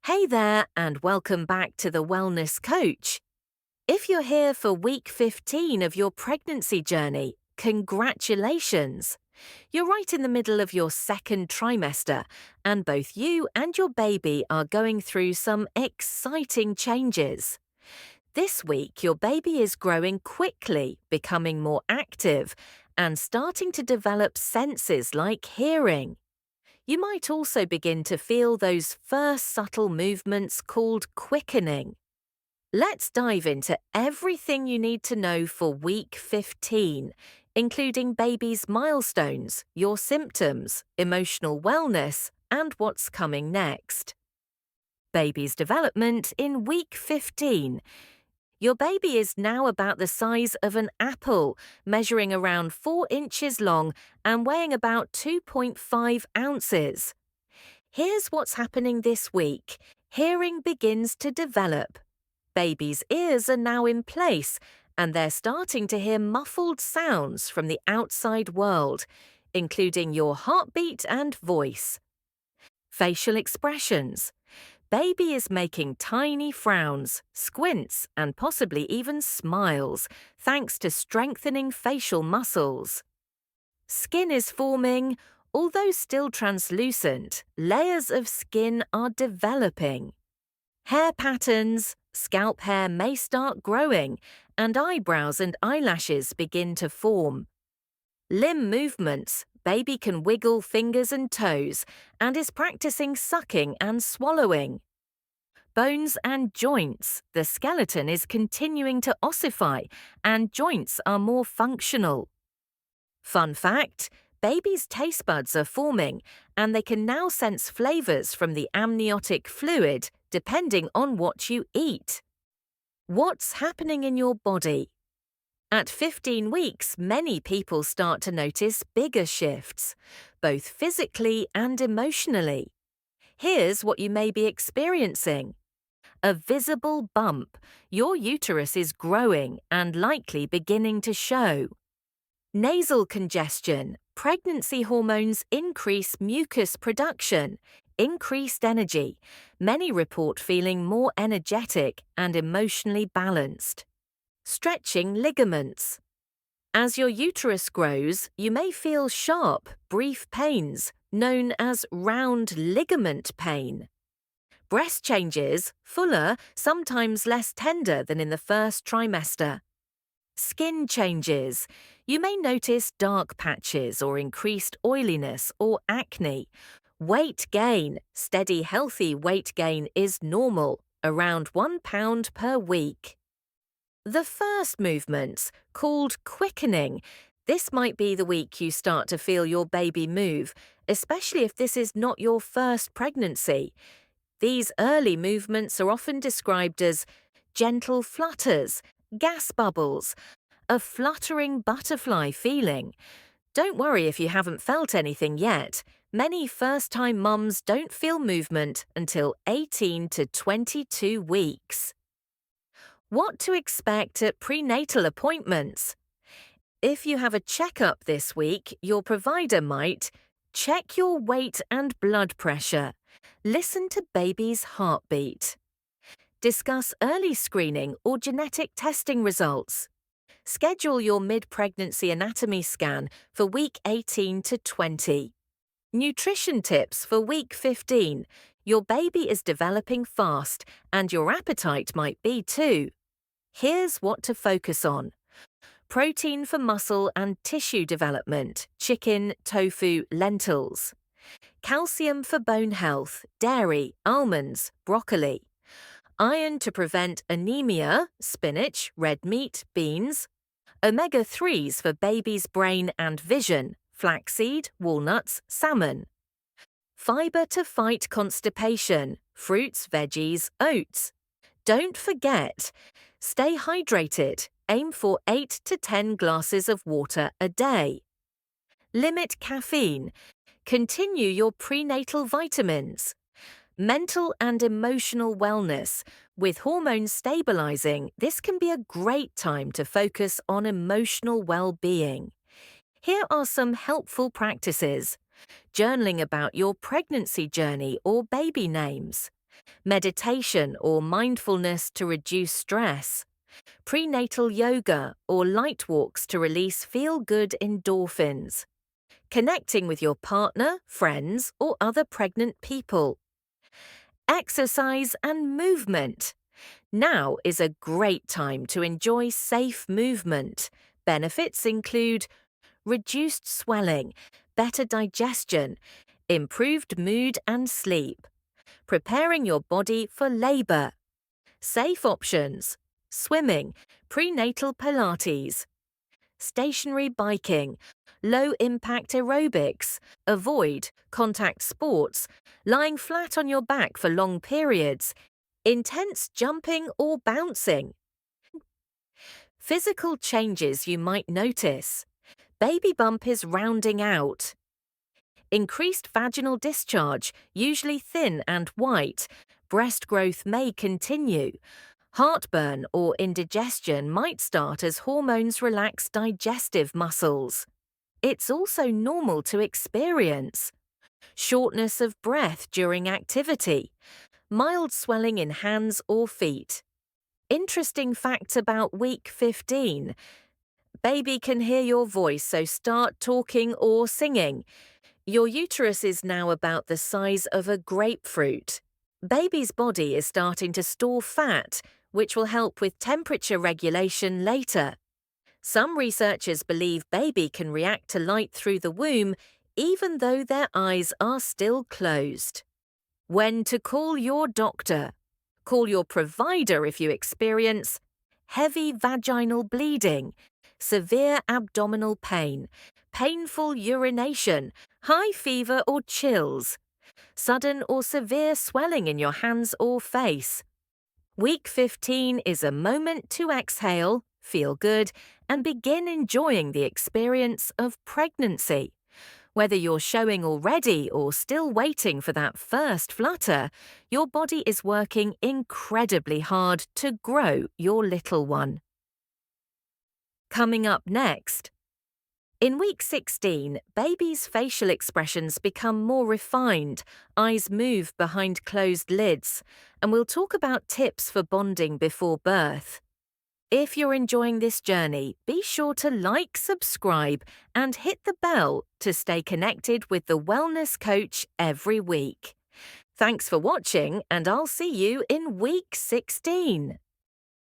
Hey there, and welcome back to the Wellness Coach. If you're here for week 15 of your pregnancy journey, congratulations! You're right in the middle of your second trimester, and both you and your baby are going through some exciting changes. This week, your baby is growing quickly, becoming more active, and starting to develop senses like hearing. You might also begin to feel those first subtle movements called quickening. Let's dive into everything you need to know for week 15, including baby's milestones, your symptoms, emotional wellness, and what's coming next. Baby's development in week 15. Your baby is now about the size of an apple, measuring around 4 inches long and weighing about 2.5 ounces. Here's what's happening this week. Hearing begins to develop. Baby's ears are now in place, and they're starting to hear muffled sounds from the outside world, including your heartbeat and voice. Facial expressions. Baby is making tiny frowns, squints, and possibly even smiles, thanks to strengthening facial muscles. Skin is forming. Although still translucent, layers of skin are developing. Hair patterns, scalp hair may start growing, and eyebrows and eyelashes begin to form. Limb movements, baby can wiggle fingers and toes, and is practicing sucking and swallowing. Bones and joints, the skeleton is continuing to ossify, and joints are more functional. Fun fact, babies' taste buds are forming, and they can now sense flavors from the amniotic fluid depending on what you eat. What's happening in your body? At 15 weeks, many people start to notice bigger shifts, both physically and emotionally. Here's what you may be experiencing. A visible bump. Your uterus is growing and likely beginning to show. Nasal congestion. Pregnancy hormones increase mucus production, increased energy. Many report feeling more energetic and emotionally balanced. Stretching ligaments. As your uterus grows, you may feel sharp, brief pains, known as round ligament pain. Breast changes, fuller, sometimes less tender than in the first trimester. Skin changes. You may notice dark patches or increased oiliness or acne. Weight gain. Steady, healthy weight gain is normal, around 1 pound per week. The first movements, called quickening. This might be the week you start to feel your baby move, especially if this is not your first pregnancy. These early movements are often described as gentle flutters, gas bubbles, a fluttering butterfly feeling. Don't worry if you haven't felt anything yet. Many first-time mums don't feel movement until 18 to 22 weeks. What to expect at prenatal appointments? If you have a checkup this week, your provider might check your weight and blood pressure, listen to baby's heartbeat, discuss early screening or genetic testing results, schedule your mid-pregnancy anatomy scan for week 18 to 20. Nutrition tips for week 15. Your baby is developing fast, and your appetite might be too. Here's what to focus on. Protein for muscle and tissue development, chicken, tofu, lentils. Calcium for bone health, dairy, almonds, broccoli. Iron to prevent anemia, spinach, red meat, beans. Omega-3s for baby's brain and vision, flaxseed, walnuts, salmon. Fiber to fight constipation, fruits, veggies, oats. Don't forget, stay hydrated. Aim for 8 to 10 glasses of water a day. Limit caffeine. Continue your prenatal vitamins. Mental and emotional wellness. With hormones stabilizing, this can be a great time to focus on emotional well-being. Here are some helpful practices. Journaling about your pregnancy journey or baby names. meditation or mindfulness to reduce stress, prenatal yoga or light walks to release feel-good endorphins, connecting with your partner, friends, or other pregnant people. Exercise and movement. Now is a great time to enjoy safe movement. Benefits include reduced swelling, better digestion, improved mood and sleep, preparing your body for labor. Safe options: swimming, prenatal Pilates, stationary biking, low-impact aerobics, avoid contact sports, lying flat on your back for long periods, intense jumping or bouncing. Physical changes you might notice. Baby bump is rounding out. Increased vaginal discharge, usually thin and white. Breast growth may continue. Heartburn or indigestion might start as hormones relax digestive muscles. It's also normal to experience. Shortness of breath during activity. Mild swelling in hands or feet. Interesting facts about week 15. Baby can hear your voice, so start talking or singing. Your uterus is now about the size of a grapefruit. Baby's body is starting to store fat, which will help with temperature regulation later. Some researchers believe baby can react to light through the womb, even though their eyes are still closed. When to call your doctor. Call your provider if you experience heavy vaginal bleeding, severe abdominal pain, painful urination, high fever or chills, sudden or severe swelling in your hands or face. Week 15 is a moment to exhale, feel good, and begin enjoying the experience of pregnancy. Whether you're showing already or still waiting for that first flutter, your body is working incredibly hard to grow your little one. Coming up next. In week 16, baby's facial expressions become more refined, eyes move behind closed lids, and we'll talk about tips for bonding before birth. If you're enjoying this journey, be sure to like, subscribe, and hit the bell to stay connected with the Wellness Coach every week. Thanks for watching, and I'll see you in week 16.